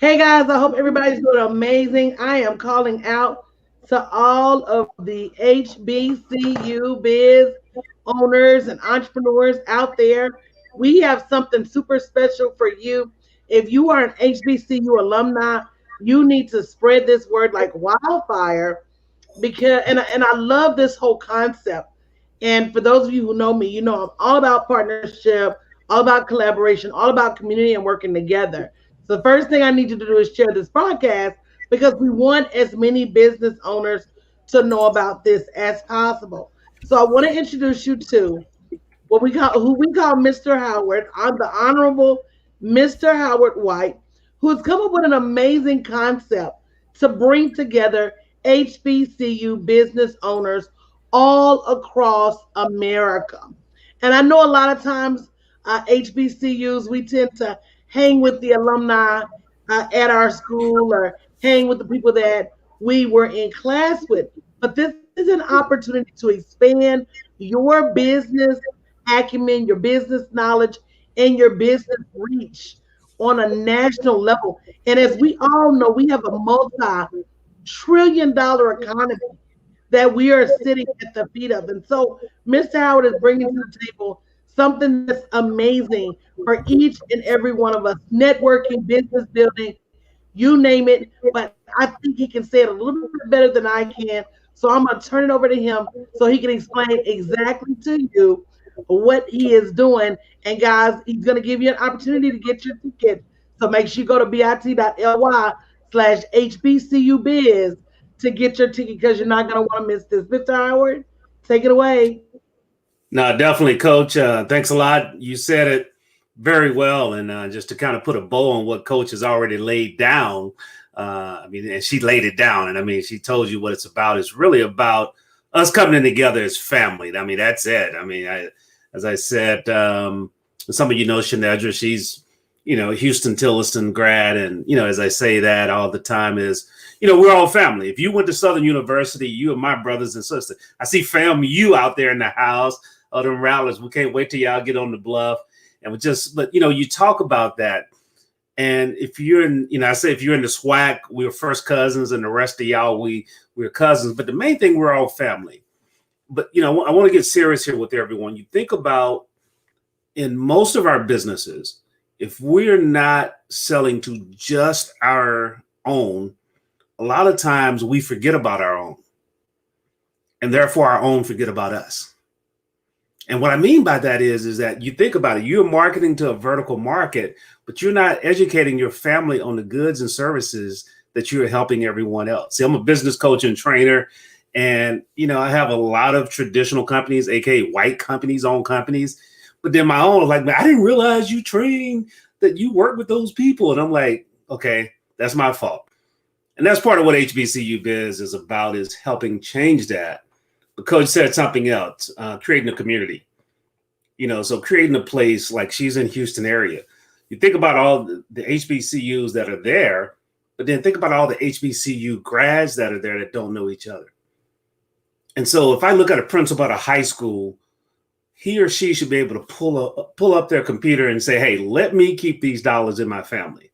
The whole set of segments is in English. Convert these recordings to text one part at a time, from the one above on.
Hey guys, I hope everybody's doing amazing. I am calling out to all of the HBCU biz owners and entrepreneurs out there. We have something super special for you. If you are an HBCU alumni, you need to spread this word like wildfire because and I love this whole concept. And for those of you who know me, you know I'm all about partnership, all about collaboration, all about community and working together. So the first thing I need you to do is share this podcast because we want as many business owners to know about this as possible. So I want to introduce you to what we call who we call Mr. Howard. I'm the Honorable Mr. Howard White, who's come up with an amazing concept to bring together HBCU business owners all across America. And I know a lot of times HBCUs, we tend to hang with the alumni at our school or hang with the people that we were in class with. But this is an opportunity to expand your business acumen, your business knowledge, and your business reach on a national level. And as we all know, we have a multi-trillion dollar economy that we are sitting at the feet of. And so Mr. Howard is bringing to the table something that's amazing for each and every one of us, networking, business building, you name it. But I think he can say it a little bit better than I can. So I'm going to turn it over to him so he can explain exactly to you what he is doing. And guys, he's going to give you an opportunity to get your ticket. So make sure you go to bit.ly/HBCUBiz to get your ticket because you're not going to want to miss this. Mr. Howard, take it away. No, definitely, Coach. Thanks a lot. You said it very well. And just to kind of put a bow on what Coach has already laid down, and she laid it down. And she told you what it's about. It's really about us coming together as family. That's it. As I said, some of you know Shanedra, she's, Houston Tilliston grad. And, as I say that all the time is, we're all family. If you went to Southern University, you are my brothers and sisters. I see FAMU out there in the house. Other Rattlers, we can't wait till y'all get on the bluff. And you talk about that. And if you're in, I say if you're in the SWAC, we're first cousins, and the rest of y'all, we're cousins. But the main thing, we're all family. But, I want to get serious here with everyone. You think about in most of our businesses, if we're not selling to just our own, a lot of times we forget about our own. And therefore our own forget about us. And what I mean by that is that you think about it, you're marketing to a vertical market, but you're not educating your family on the goods and services that you're helping everyone else. See, I'm a business coach and trainer, and, I have a lot of traditional companies, AKA white companies, own companies, but then my own, like, man, I didn't realize you trained, that you work with those people. And I'm like, okay, that's my fault. And that's part of what HBCU Biz is about, is helping change that. But Coach said something else, creating a community. So creating a place, like she's in Houston area. You think about all the HBCUs that are there, but then think about all the HBCU grads that are there that don't know each other. And so if I look at a principal at a high school, he or she should be able to pull up their computer and say, hey, let me keep these dollars in my family.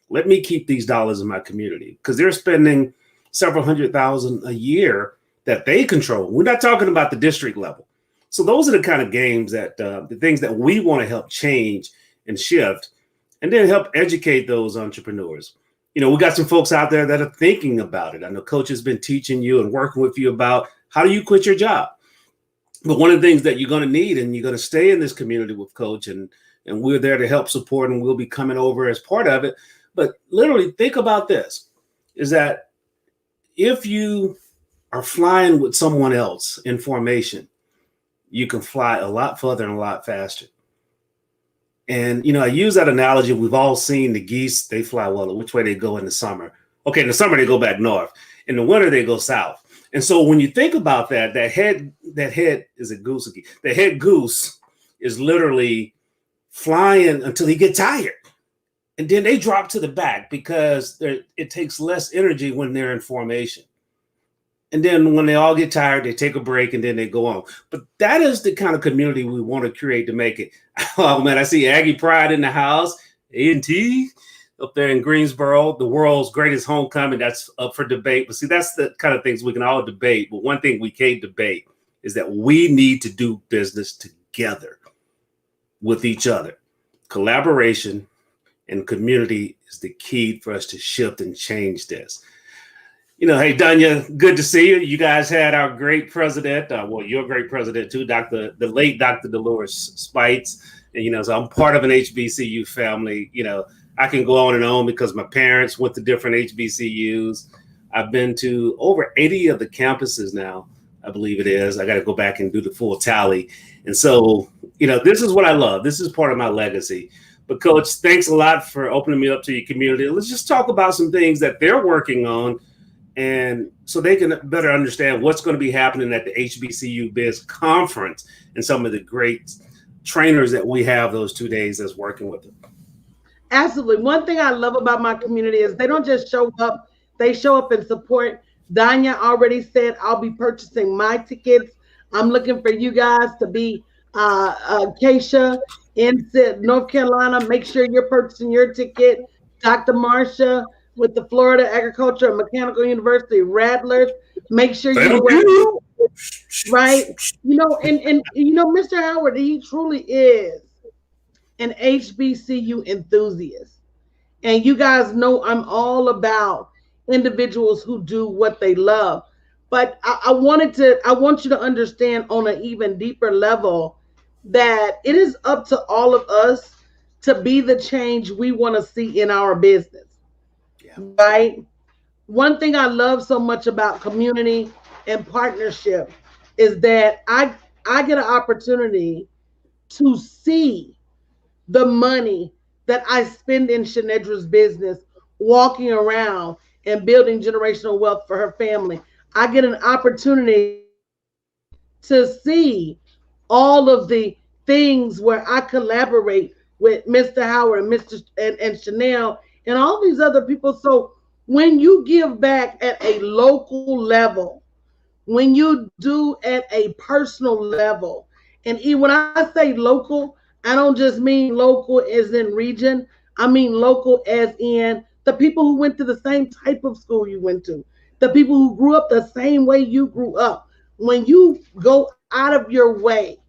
Let me keep these dollars in my community, because they're spending several $100,000 a year that they control. We're not talking about the district level. So those are the kind of games that the things that we want to help change and shift, and then help educate those entrepreneurs. We got some folks out there that are thinking about it. I know Coach has been teaching you and working with you about how do you quit your job. But one of the things that you're going to need, and you're going to stay in this community with Coach, and we're there to help support, and we'll be coming over as part of it. But literally think about this, is that if you are flying with someone else in formation, you can fly a lot further and a lot faster. And, I use that analogy. We've all seen the geese. They fly well, which way they go in the summer. Okay, in the summer, they go back north. In the winter, they go south. And so when you think about that head is a goose. The head goose is literally flying until he gets tired. And then they drop to the back because it takes less energy when they're in formation. And then when they all get tired, they take a break and then they go on. But that is the kind of community we want to create to make it. Oh, man, I see Aggie Pride in the house. A&T. up there in Greensboro, the world's greatest homecoming. That's up for debate. But see, that's the kind of things we can all debate. But one thing we can't debate is that we need to do business together with each other. Collaboration and community is the key for us to shift and change this. Hey, Dunya, good to see you. You guys had our great president, your great president too, the late Dr. Dolores Spites. And, so I'm part of an HBCU family. I can go on and on because my parents went to different HBCUs. I've been to over 80 of the campuses now, I believe it is. I got to go back and do the full tally. And so, this is what I love. This is part of my legacy. But Coach, thanks a lot for opening me up to your community. Let's just talk about some things that they're working on, and so they can better understand what's going to be happening at the HBCU Biz Conference and some of the great trainers that we have those 2 days that's working with them. Absolutely. One thing I love about my community is they don't just show up, they show up and support. Danya already said I'll be purchasing my tickets. I'm looking for you guys to be Keisha in North Carolina. Make sure you're purchasing your ticket. Dr. Marsha with the Florida Agriculture and Mechanical University Rattlers. Make sure you right. And Mr. Howard, he truly is an HBCU enthusiast. And you guys know I'm all about individuals who do what they love. But I want you to understand on an even deeper level that it is up to all of us to be the change we want to see in our business. Yeah. Right? One thing I love so much about community and partnership is that I get an opportunity to see the money that I spend in Shanedra's business, walking around and building generational wealth for her family. I get an opportunity to see all of the things where I collaborate with Mr. Howard and and Chanel and all these other people. So when you give back at a local level, when you do at a personal level, and when I say local, I don't just mean local as in region. I mean local as in the people who went to the same type of school you went to, the people who grew up the same way you grew up. When you go out of your way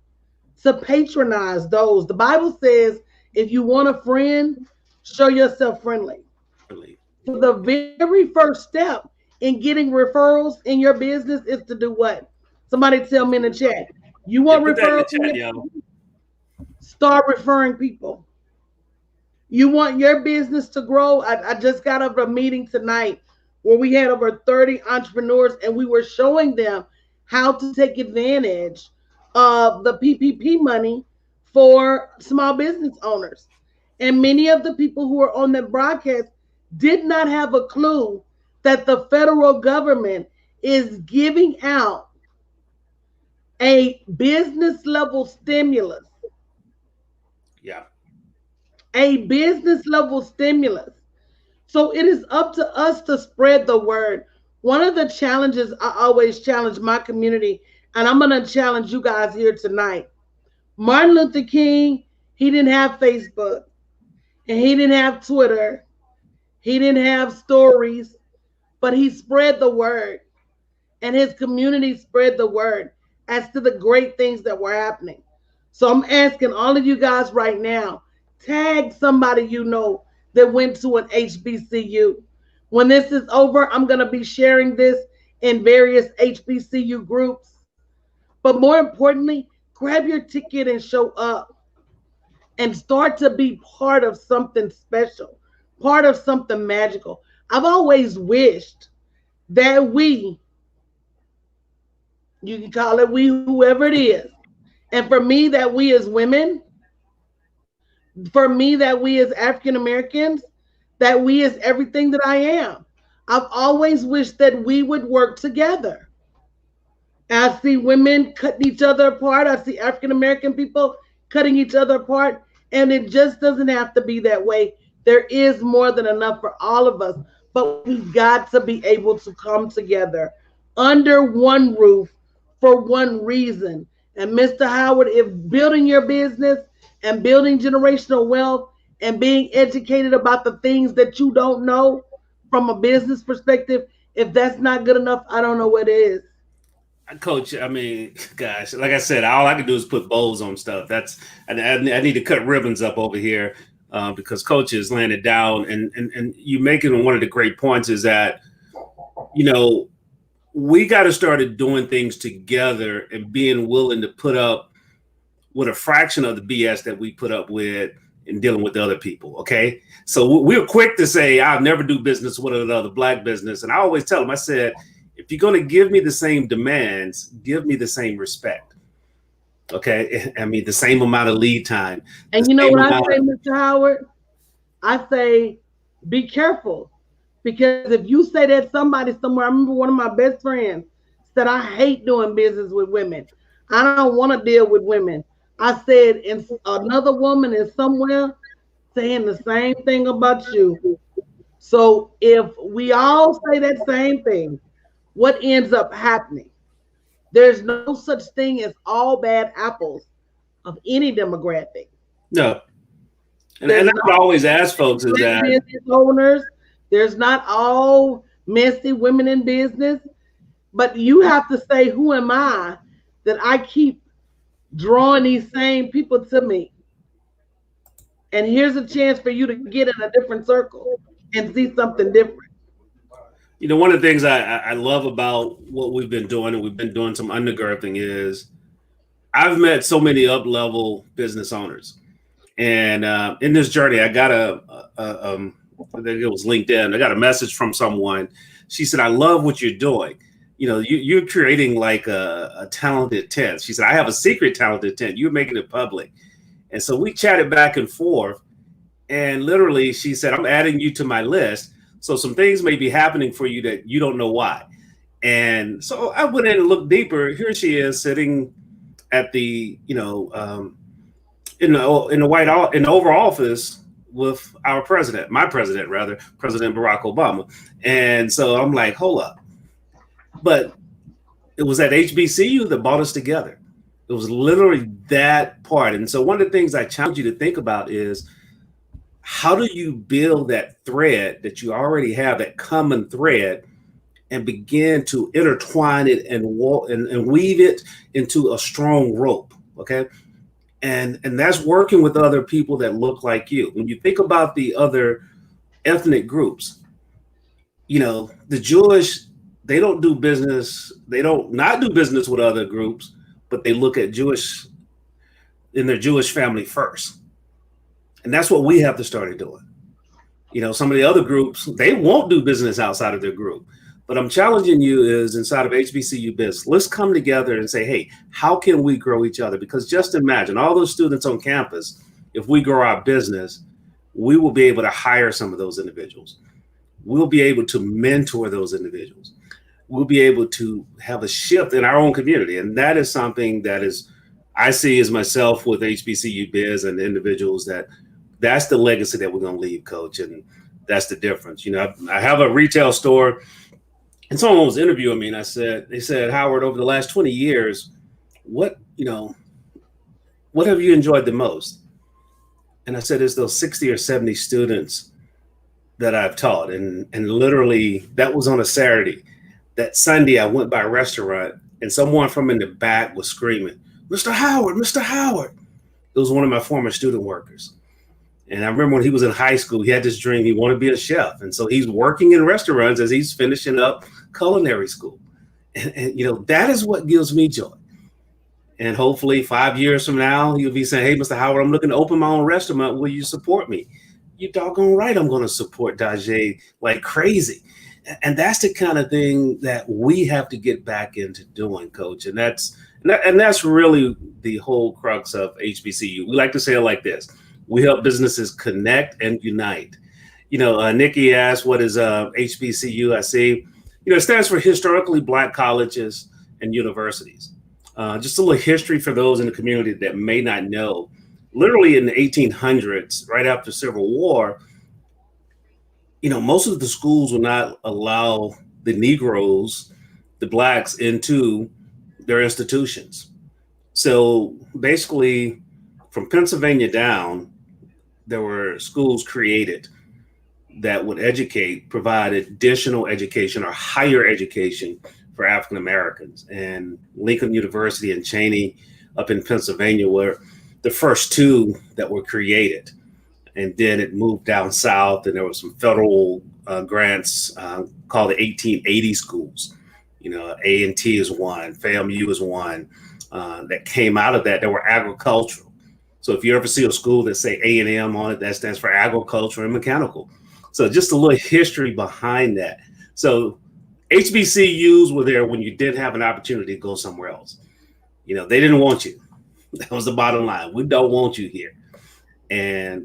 to patronize those, the Bible says, if you want a friend, show yourself friendly. So the very first step in getting referrals in your business is to do what? Somebody tell me in the chat. You want referrals? Start referring people. You want your business to grow? I just got out of a meeting tonight where we had over 30 entrepreneurs and we were showing them how to take advantage of the PPP money for small business owners. And many of the people who were on that broadcast did not have a clue that the federal government is giving out a business level stimulus. Yeah. A business level stimulus. So it is up to us to spread the word. One of the challenges I always challenge my community, and I'm going to challenge you guys here tonight. Martin Luther King, he didn't have Facebook, and he didn't have Twitter. He didn't have stories, but he spread the word, and his community spread the word as to the great things that were happening. So I'm asking all of you guys right now, tag somebody you know that went to an HBCU. When this is over, I'm going to be sharing this in various HBCU groups. But more importantly, grab your ticket and show up and start to be part of something special, part of something magical. I've always wished that you can call it we, whoever it is. And for me, that we as women, for me, that we as African Americans, that we as everything that I am. I've always wished that we would work together. And I see women cutting each other apart. I see African American people cutting each other apart. And it just doesn't have to be that way. There is more than enough for all of us. But we've got to be able to come together under one roof for one reason. And Mr. Howard, if building your business and building generational wealth and being educated about the things that you don't know from a business perspective, if that's not good enough, I don't know what is. Coach, I mean, gosh, like I said, all I can do is put bows on stuff. I need to cut ribbons up over here because Coach is laying it down, and you making one of the great points is that you know we got to start doing things together and being willing to put up with a fraction of the BS that we put up with in dealing with other people. Okay, so we're quick to say I'll never do business with another black business, and I always tell them, I said, if you're going to give me the same demands, give me the same respect. Okay, I mean the same amount of lead time, the And you know same what I amount say, of Mr. Howard? I say, be careful. Because if you say that somebody somewhere, I remember one of my best friends said, I hate doing business with women. I don't want to deal with women. I said, and another woman is somewhere saying the same thing about you. So if we all say that same thing, what ends up happening? There's no such thing as all bad apples of any demographic. no. And There's that's what I not always ask folks is black that business owners. There's not all messy women in business. But you have to say, who am I that I keep drawing these same people to me? And here's a chance for you to get in a different circle and see something different. one of the things I love about what we've been doing, and we've been doing some undergirding, is I've met so many up level business owners. And in this journey, I got I think it was LinkedIn. I got a message from someone. She said, "I love what you're doing. You're creating like a talented tent." She said, "I have a secret talented tent. You're making it public." And so we chatted back and forth. And literally, she said, "I'm adding you to my list. So some things may be happening for you that you don't know why." And so I went in and looked deeper. Here she is sitting at the in the Oval Office with our president, my president rather, President Barack Obama. And so I'm like, hold up. But it was at HBCU that brought us together. It was literally that part. And so one of the things I challenge you to think about is how do you build that thread that you already have, that common thread, and begin to intertwine it and weave it into a strong rope. Okay. And that's working with other people that look like you. When you think about the other ethnic groups, the Jewish, they don't do business, they don't not do business with other groups, but they look at Jewish in their Jewish family first. And that's what we have to start doing. Some of the other groups, they won't do business outside of their group. But I'm challenging you is inside of HBCU Biz, let's come together and say, hey, how can we grow each other? Because just imagine all those students on campus, if we grow our business, we will be able to hire some of those individuals. We'll be able to mentor those individuals. We'll be able to have a shift in our own community. And that is something that is, I see as myself with HBCU Biz and individuals that's the legacy that we're going to leave, Coach. And that's the difference. I have a retail store. And someone was interviewing me, and they said, Howard, over the last 20 years, what have you enjoyed the most? And I said, it's those 60 or 70 students that I've taught. And literally that was on a Saturday. That Sunday I went by a restaurant and someone from in the back was screaming, Mr. Howard, Mr. Howard. It was one of my former student workers. And I remember when he was in high school, he had this dream. He wanted to be a chef. And so he's working in restaurants as he's finishing up culinary school. And that is what gives me joy. And hopefully 5 years from now, he'll be saying, hey, Mr. Howard, I'm looking to open my own restaurant. Will you support me? You doggone right, I'm going to support Dajay like crazy. And that's the kind of thing that we have to get back into doing, Coach. And that's really the whole crux of HBCU. We like to say it like this. We help businesses connect and unite. Nikki asked, what is HBCU? I see, it stands for Historically Black Colleges and Universities. Just a little history for those in the community that may not know. Literally in the 1800s, right after Civil War, most of the schools would not allow the Negroes, the Blacks, into their institutions. So basically, from Pennsylvania down, there were schools created that would provide additional education or higher education for African Americans. And Lincoln University and Cheney up in Pennsylvania were the first two that were created. And then it moved down south, and there were some federal grants called the 1880 schools. You know, A&T is one, FAMU is one that came out of that. They were agricultural. So if you ever see a school that say A&M on it, that stands for agriculture and mechanical. So just a little history behind that. So HBCUs were there when you did have an opportunity to go somewhere else. You know, they didn't want you. That was the bottom line. We don't want you here.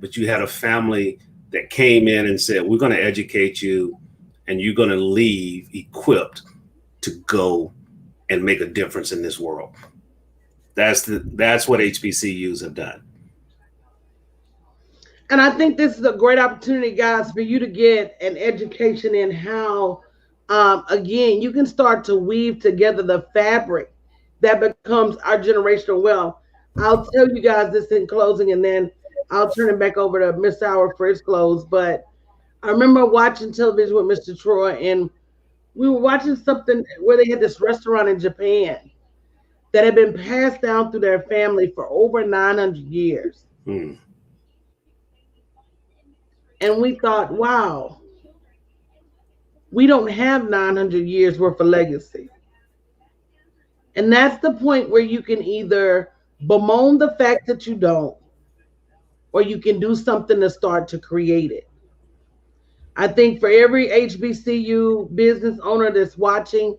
But you had a family that came in and said, we're going to educate you and you're going to leave equipped to go and make a difference in this world. That's what HBCUs have done. And I think this is a great opportunity, guys, for you to get an education in how, again, you can start to weave together the fabric that becomes our generational wealth. I'll tell you guys this in closing, and then I'll turn it back over to Mr. Howard for his close. But I remember watching television with Mr. Troy, and we were watching something where they had this restaurant in Japan that had been passed down through their family for over 900 years. And we thought, wow, we don't have 900 years worth of legacy. And that's the point where you can either bemoan the fact that you don't, or you can do something to start to create it. I think for every HBCU business owner that's watching,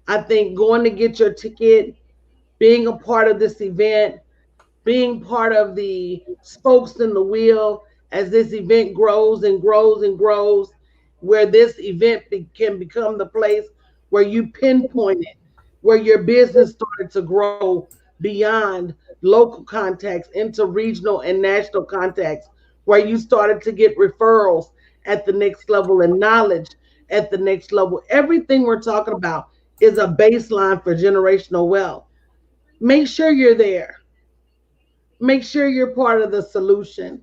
I think going to get your ticket, being a part of this event, being part of the spokes in the wheel as this event grows and grows and grows, where this event can become the place where you pinpoint it, where your business started to grow beyond local contacts into regional and national contacts, where you started to get referrals at the next level and knowledge at the next level. Everything we're talking about is a baseline for generational wealth. Make sure you're there. Make sure you're part of the solution.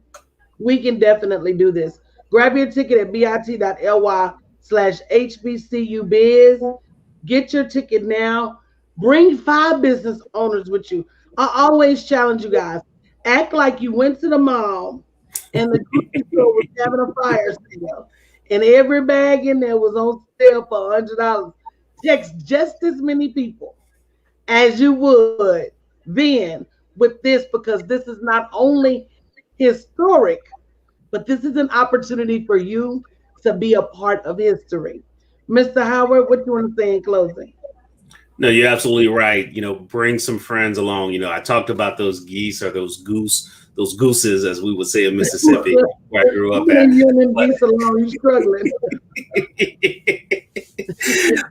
We can definitely do this. Grab your ticket at bit.ly/HBCUBiz. Get your ticket now. Bring 5 business owners with you. I always challenge you guys. Act like you went to the mall and the grocery store was having a fire sale, and every bag in there was on sale for $100. Text just as many people as you would then with this, because this is not only historic, but this is an opportunity for you to be a part of history. Mr. Howard, what do you want to say in closing? No, you're absolutely right. You know, bring some friends along. You know, I talked about those geese or those gooses, as we would say in Mississippi, where I grew up at. Geese alone, you're struggling.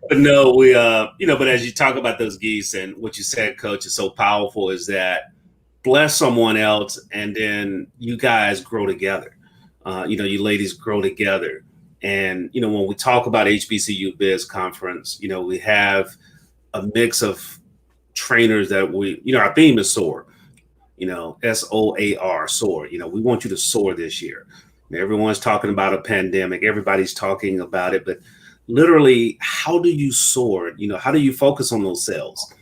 But no, but as you talk about those geese and what you said, Coach, is so powerful, is that bless someone else and then you guys grow together. You ladies grow together. And, when we talk about HBCU Biz Conference, we have a mix of trainers that our theme is SOAR, SOAR, SOAR. We want you to soar this year. Everyone's talking about a pandemic. Everybody's talking about it. But literally, how do you soar? How do you focus on those sales?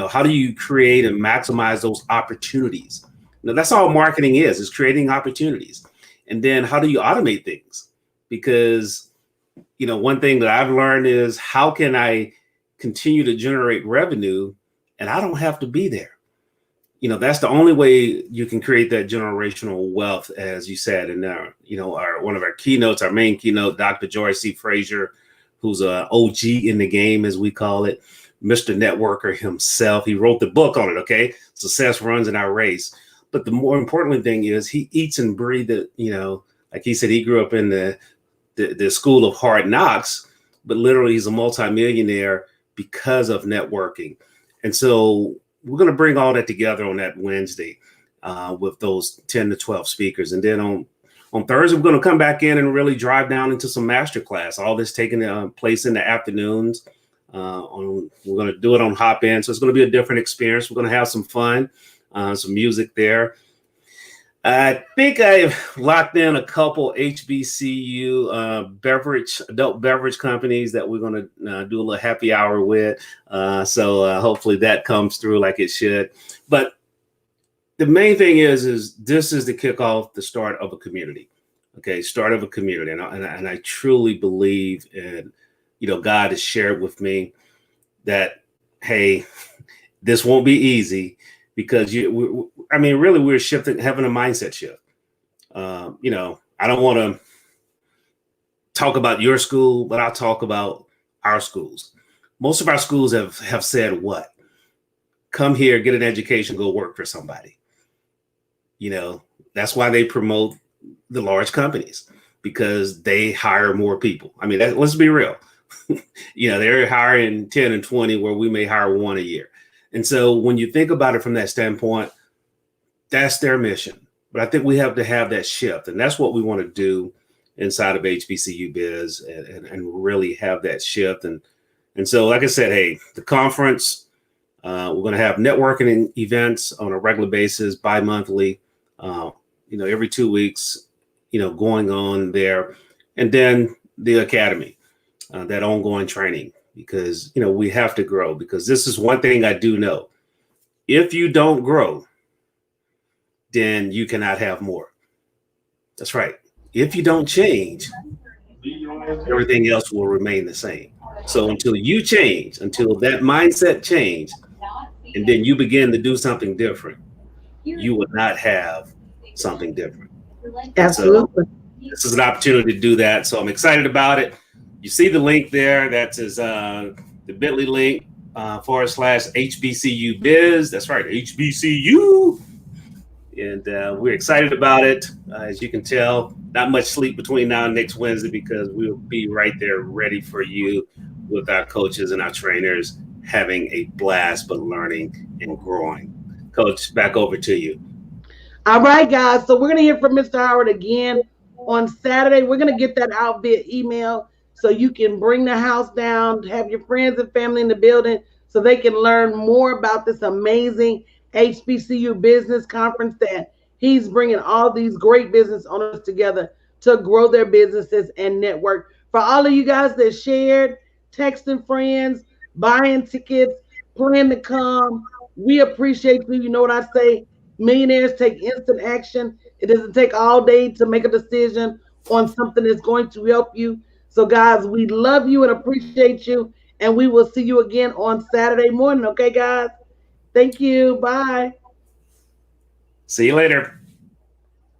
How do you create and maximize those opportunities? That's all marketing is creating opportunities. And then how do you automate things? Because, one thing that I've learned is, how can I continue to generate revenue and I don't have to be there? That's the only way you can create that generational wealth, as you said. And one of our keynotes, our main keynote, Dr. Joy C. Frazier, who's an OG in the game, as we call it, Mr. Networker himself. He wrote the book on it. Okay, Success Runs in Our Race. But the more important thing is, he eats and breathes it. Like he said, he grew up in the school of hard knocks, but literally he's a multimillionaire because of networking. And so we're going to bring all that together on that Wednesday with those 10 to 12 speakers. And then on Thursday, we're going to come back in and really drive down into some masterclass. All this taking place in the afternoons. We're going to do it on Hopin. So it's going to be a different experience. We're going to have some fun, some music there. I think I've locked in a couple HBCU adult beverage companies that we're going to do a little happy hour with. So hopefully that comes through like it should. But the main thing is this is the kickoff, the start of a community. Okay, start of a community, and I truly believe in, God has shared with me that, hey, this won't be easy because really we're shifting, having a mindset shift. I don't want to talk about your school, but I'll talk about our schools. Most of our schools have said what? Come here, get an education, go work for somebody. That's why they promote the large companies, because they hire more people. I mean, let's be real. They're hiring 10 and 20 where we may hire one a year. And so when you think about it from that standpoint, that's their mission. But I think we have to have that shift. And that's what we want to do inside of HBCU Biz, and really have that shift. And so, like I said, hey, the conference, we're going to have networking events on a regular basis, bi-monthly, every 2 weeks, going on there. And then the academy, that ongoing training, because, we have to grow, because this is one thing I do know. If you don't grow, then you cannot have more. That's right. If you don't change, everything else will remain the same. So until you change, until that mindset change, and then you begin to do something different, you will not have something different. Absolutely. So this is an opportunity to do that. So I'm excited about it. You see the link there. That is the bit.ly link / HBCU Biz. That's right, HBCU. And we're excited about it. As you can tell, not much sleep between now and next Wednesday, because we'll be right there ready for you with our coaches and our trainers, having a blast, but learning and growing. Coach, back over to you. All right, guys. So we're going to hear from Mr. Howard again on Saturday. We're going to get that out via email so you can bring the house down, have your friends and family in the building so they can learn more about this amazing HBCU business conference that he's bringing all these great business owners together to grow their businesses and network. For all of you guys that shared, texting friends, buying tickets, plan to come, we appreciate you. You know what I say? Millionaires take instant action. It doesn't take all day to make a decision on something that's going to help you. So, guys, we love you and appreciate you. And we will see you again on Saturday morning. Okay, guys? Thank you. Bye. See you later.